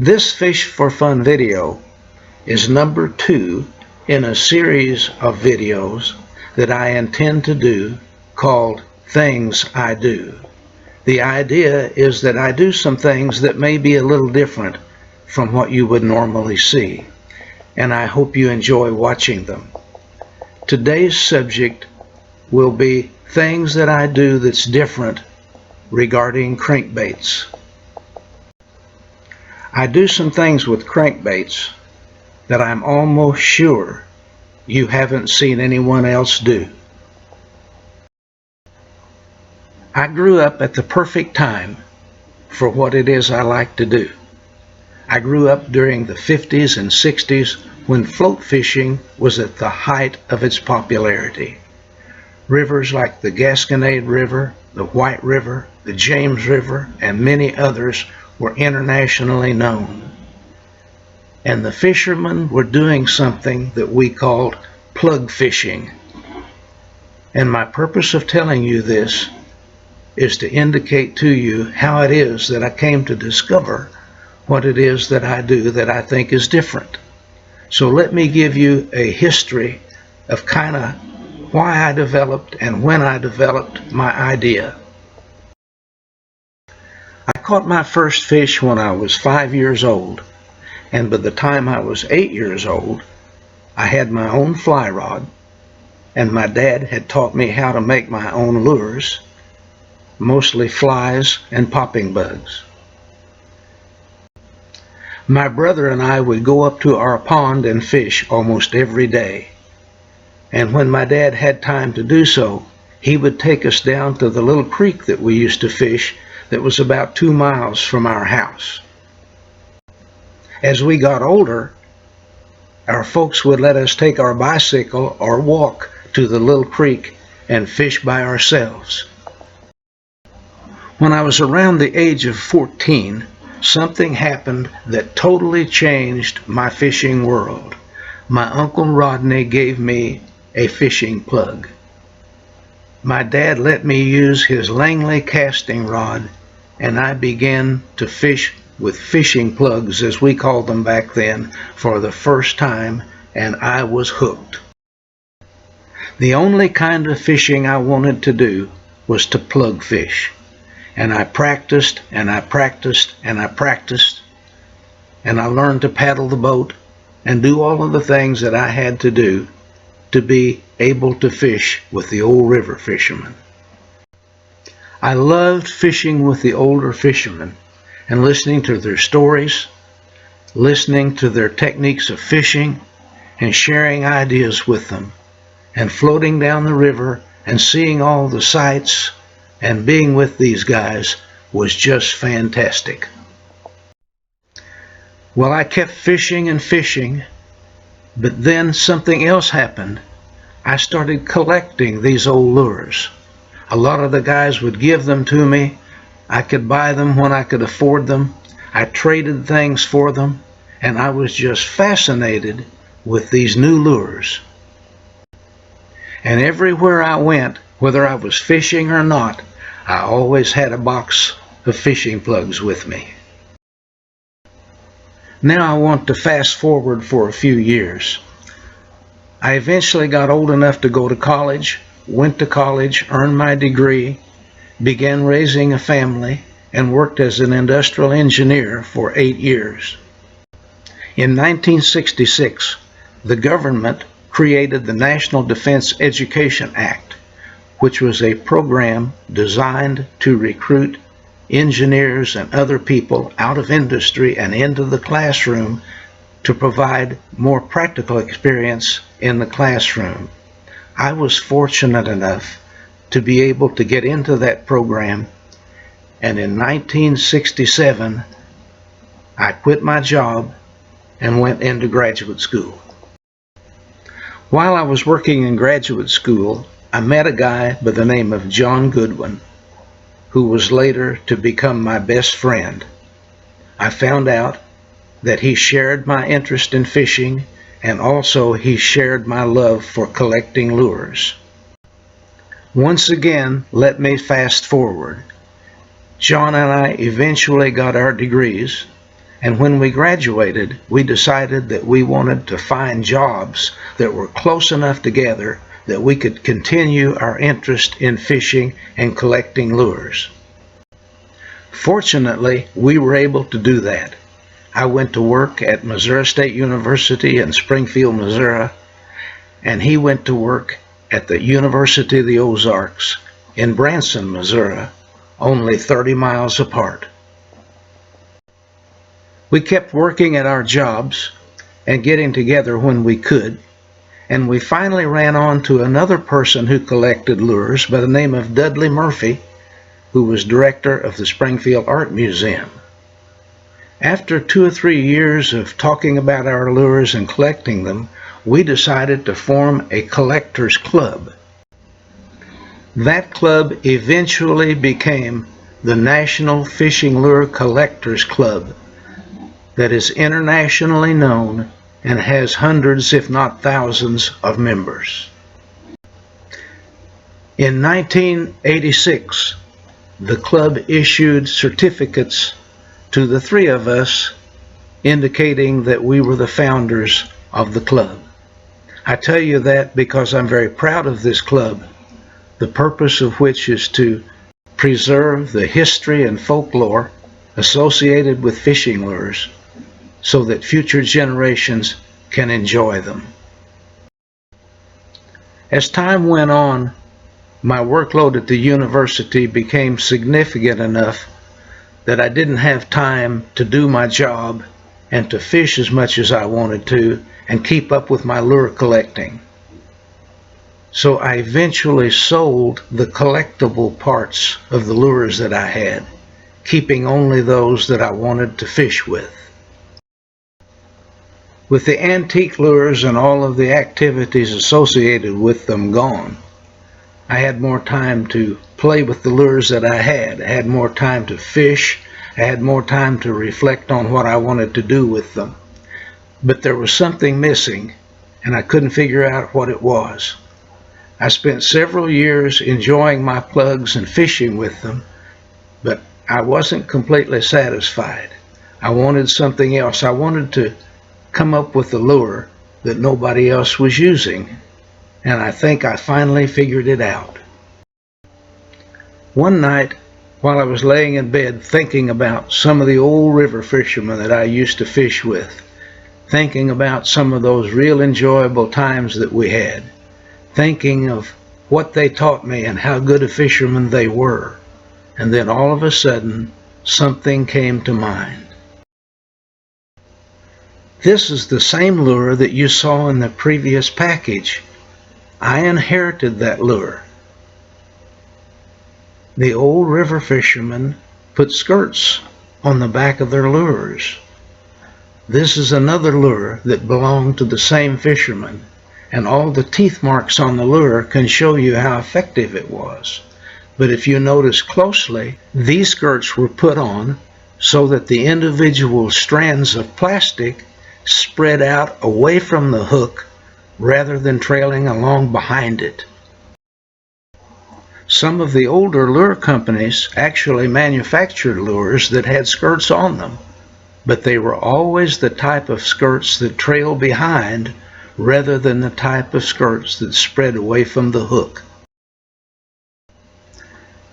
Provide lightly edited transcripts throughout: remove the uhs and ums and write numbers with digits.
This Fish for Fun video is number 2 in a series of videos that I intend to do called Things I Do. The idea is that I do some things that may be a little different from what you would normally see, and I hope you enjoy watching them. Today's subject will be things that I do that's different regarding crankbaits. I do some things with crankbaits that I'm almost sure you haven't seen anyone else do. I grew up at the perfect time for what it is I like to do. I grew up during the 50s and 60s when float fishing was at the height of its popularity. Rivers like the Gasconade River, the White River, the James River, and many others were internationally known. And the fishermen were doing something that we called plug fishing. And my purpose of telling you this is to indicate to you how it is that I came to discover what it is that I do that I think is different. So let me give you a history of kind of why I developed and when I developed my idea. I caught my first fish when I was 5 years old, and by the time I was 8 years old, I had my own fly rod, and my dad had taught me how to make my own lures, mostly flies and popping bugs. My brother and I would go up to our pond and fish almost every day. And when my dad had time to do so, he would take us down to the little creek that we used to fish that was about 2 miles from our house. As we got older, our folks would let us take our bicycle or walk to the little creek and fish by ourselves. When I was around the age of 14, something happened that totally changed my fishing world. My Uncle Rodney gave me a fishing plug. My dad let me use his Langley casting rod, and I began to fish with fishing plugs, as we called them back then, for the first time, and I was hooked. The only kind of fishing I wanted to do was to plug fish, and I practiced and I practiced and I practiced, and I learned to paddle the boat and do all of the things that I had to do to be able to fish with the old river fishermen. I loved fishing with the older fishermen and listening to their stories, listening to their techniques of fishing, and sharing ideas with them, and floating down the river and seeing all the sights and being with these guys was just fantastic. Well, I kept fishing and fishing, but then something else happened. I started collecting these old lures. A lot of the guys would give them to me. I could buy them when I could afford them. I traded things for them, and I was just fascinated with these new lures. And everywhere I went, whether I was fishing or not, I always had a box of fishing plugs with me. Now I want to fast forward for a few years. I eventually got old enough to go to college, went to college, earned my degree, began raising a family, and worked as an industrial engineer for 8 years. In 1966, the government created the National Defense Education Act, which was a program designed to recruit engineers and other people out of industry and into the classroom to provide more practical experience in the classroom. I was fortunate enough to be able to get into that program, and in 1967 I quit my job and went into graduate school. While I was working in graduate school, I met a guy by the name of John Goodwin, who was later to become my best friend. I found out that he shared my interest in fishing, and also he shared my love for collecting lures. Once again, let me fast forward. John and I eventually got our degrees. And when we graduated, we decided that we wanted to find jobs that were close enough together that we could continue our interest in fishing and collecting lures. Fortunately, we were able to do that. I went to work at Missouri State University in Springfield, Missouri, and he went to work at the University of the Ozarks in Branson, Missouri, only 30 miles apart. We kept working at our jobs and getting together when we could, and we finally ran on to another person who collected lures by the name of Dudley Murphy, who was director of the Springfield Art Museum. After 2 or 3 years of talking about our lures and collecting them, we decided to form a collectors club. That club eventually became the National Fishing Lure Collectors Club, that is internationally known and has hundreds, if not thousands, of members. In 1986, the club issued certificates to the 3 of us, indicating that we were the founders of the club. I tell you that because I'm very proud of this club, the purpose of which is to preserve the history and folklore associated with fishing lures so that future generations can enjoy them. As time went on, my workload at the university became significant enough that I didn't have time to do my job and to fish as much as I wanted to and keep up with my lure collecting. So I eventually sold the collectible parts of the lures that I had, keeping only those that I wanted to fish with. With the antique lures and all of the activities associated with them gone, I had more time to play with the lures that I had. I had more time to fish. I had more time to reflect on what I wanted to do with them. But there was something missing, and I couldn't figure out what it was. I spent several years enjoying my plugs and fishing with them, but I wasn't completely satisfied. I wanted something else. I wanted to come up with a lure that nobody else was using, and I think I finally figured it out. One night, while I was laying in bed thinking about some of the old river fishermen that I used to fish with, thinking about some of those real enjoyable times that we had, thinking of what they taught me and how good a fisherman they were, and then all of a sudden, something came to mind. This is the same lure that you saw in the previous package. I inherited that lure. The old river fishermen put skirts on the back of their lures. This is another lure that belonged to the same fisherman, and all the teeth marks on the lure can show you how effective it was. But if you notice closely, these skirts were put on so that the individual strands of plastic spread out away from the hook rather than trailing along behind it. Some of the older lure companies actually manufactured lures that had skirts on them, but they were always the type of skirts that trail behind rather than the type of skirts that spread away from the hook.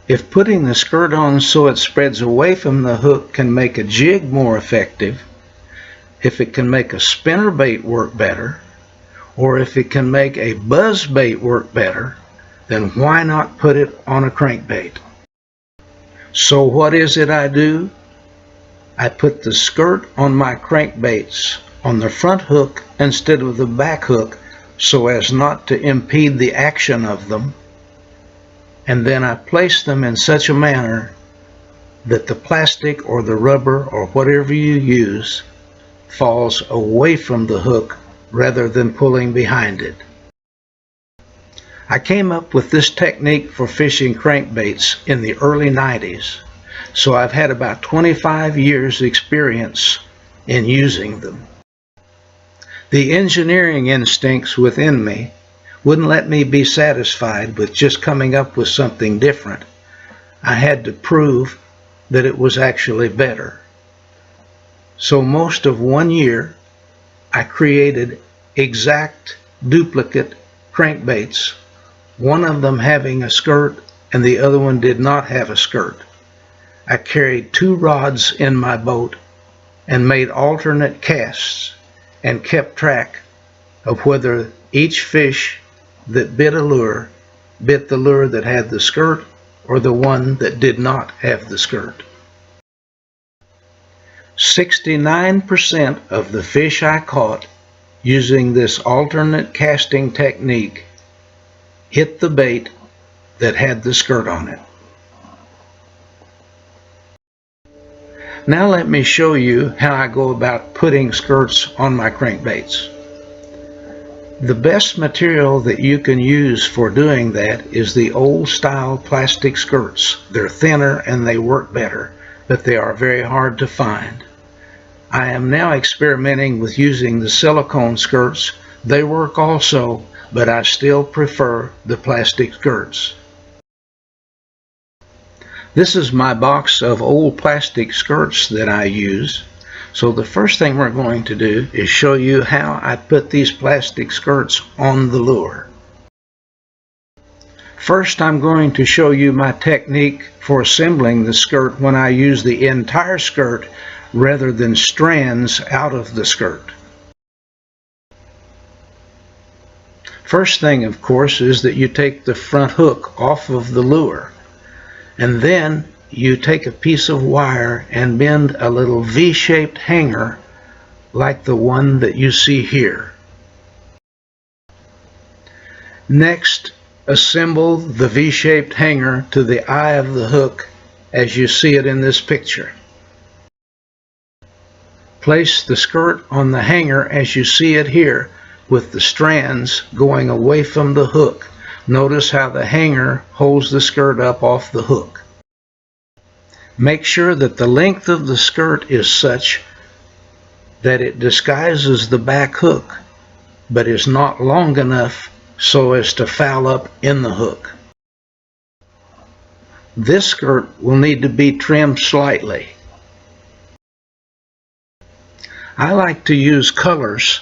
If putting the skirt on so it spreads away from the hook can make a jig more effective, if it can make a spinnerbait work better, or if it can make a buzzbait work better, then why not put it on a crankbait? So what is it I do? I put the skirt on my crankbaits on the front hook instead of the back hook so as not to impede the action of them, and then I place them in such a manner that the plastic or the rubber or whatever you use falls away from the hook rather than pulling behind it. I came up with this technique for fishing crankbaits in the early 90s, so I've had about 25 years experience in using them. The engineering instincts within me wouldn't let me be satisfied with just coming up with something different. I had to prove that it was actually better. So most of 1 year, I created exact duplicate crankbaits, one of them having a skirt and the other one did not have a skirt. I carried 2 rods in my boat and made alternate casts and kept track of whether each fish that bit a lure bit the lure that had the skirt or the one that did not have the skirt. 69% of the fish I caught using this alternate casting technique hit the bait that had the skirt on it. Now let me show you how I go about putting skirts on my crankbaits. The best material that you can use for doing that is the old style plastic skirts. They're thinner and they work better, but they are very hard to find. I am now experimenting with using the silicone skirts. They work also, but I still prefer the plastic skirts. This is my box of old plastic skirts that I use. So the first thing we're going to do is show you how I put these plastic skirts on the lure. First, I'm going to show you my technique for assembling the skirt when I use the entire skirt rather than strands out of the skirt. First thing, of course, is that you take the front hook off of the lure, and then you take a piece of wire and bend a little V-shaped hanger like the one that you see here. Next, assemble the V-shaped hanger to the eye of the hook as you see it in this picture. Place the skirt on the hanger as you see it here, with the strands going away from the hook. Notice how the hanger holds the skirt up off the hook. Make sure that the length of the skirt is such that it disguises the back hook, but is not long enough so as to foul up in the hook. This skirt will need to be trimmed slightly. I like to use colors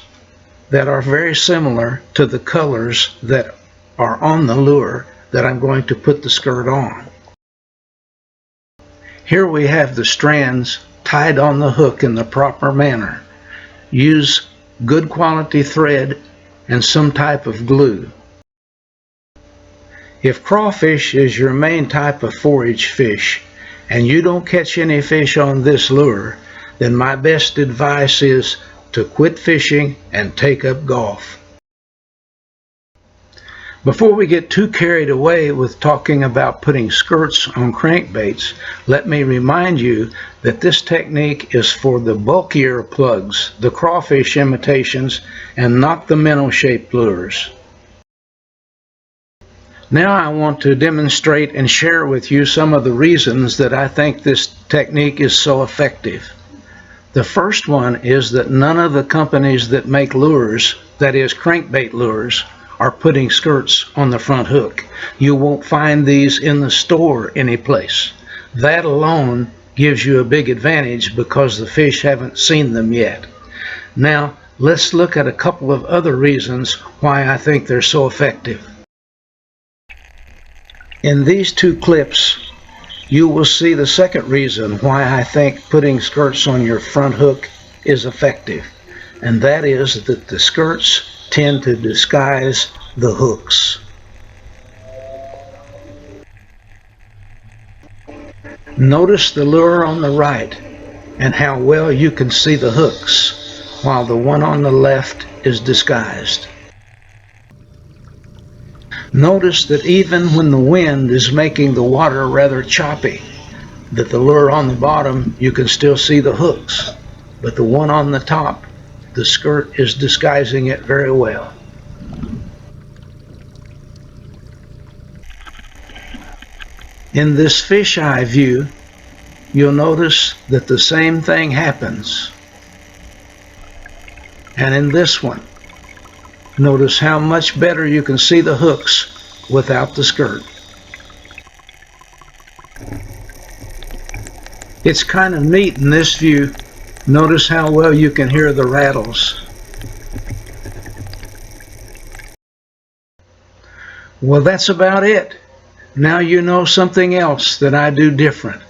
that are very similar to the colors that are on the lure that I'm going to put the skirt on. Here we have the strands tied on the hook in the proper manner. Use good quality thread and some type of glue. If crawfish is your main type of forage fish and you don't catch any fish on this lure, then my best advice is to quit fishing and take up golf. Before we get too carried away with talking about putting skirts on crankbaits, let me remind you that this technique is for the bulkier plugs, the crawfish imitations, and not the minnow-shaped lures. Now I want to demonstrate and share with you some of the reasons that I think this technique is so effective. The first one is that none of the companies that make lures, that is crankbait lures, are putting skirts on the front hook. You won't find these in the store anyplace. That alone gives you a big advantage because the fish haven't seen them yet. Now, let's look at a couple of other reasons why I think they're so effective. In these 2 clips, you will see the second reason why I think putting skirts on your front hook is effective, and that is that the skirts tend to disguise the hooks. Notice the lure on the right and how well you can see the hooks, while the one on the left is disguised. Notice that even when the wind is making the water rather choppy, that the lure on the bottom, you can still see the hooks, but the one on the top, the skirt is disguising it very well. In this fisheye view, you'll notice that the same thing happens. And in this one, notice how much better you can see the hooks without the skirt. It's kind of neat in this view Notice how well you can hear the rattles. Well, that's about it. Now you know something else that I do different.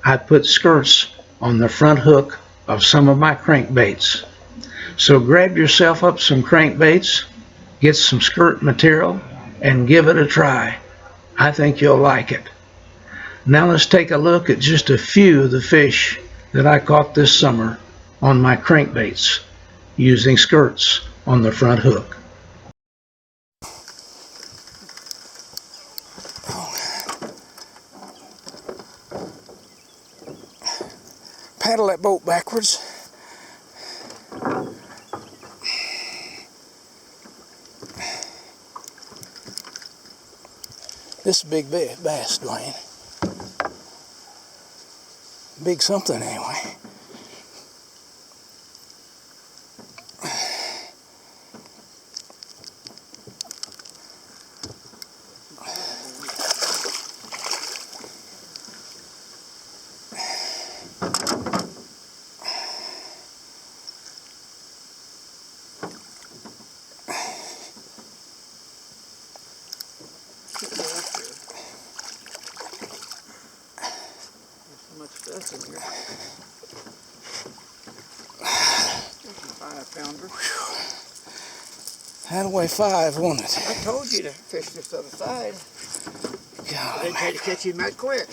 I put skirts on the front hook of some of my crankbaits. So grab yourself up some crankbaits, get some skirt material, and give it a try. I think you'll like it. Now let's take a look at just a few of the fish that I caught this summer on my crankbaits using skirts on the front hook. Paddle that boat backwards. This is a big bass, Dwayne. Big something anyway. Much stuff in here. 5-pounder. That'll weigh 5, won't it? I told you to fish this other side. God, They tried to catch him that quick.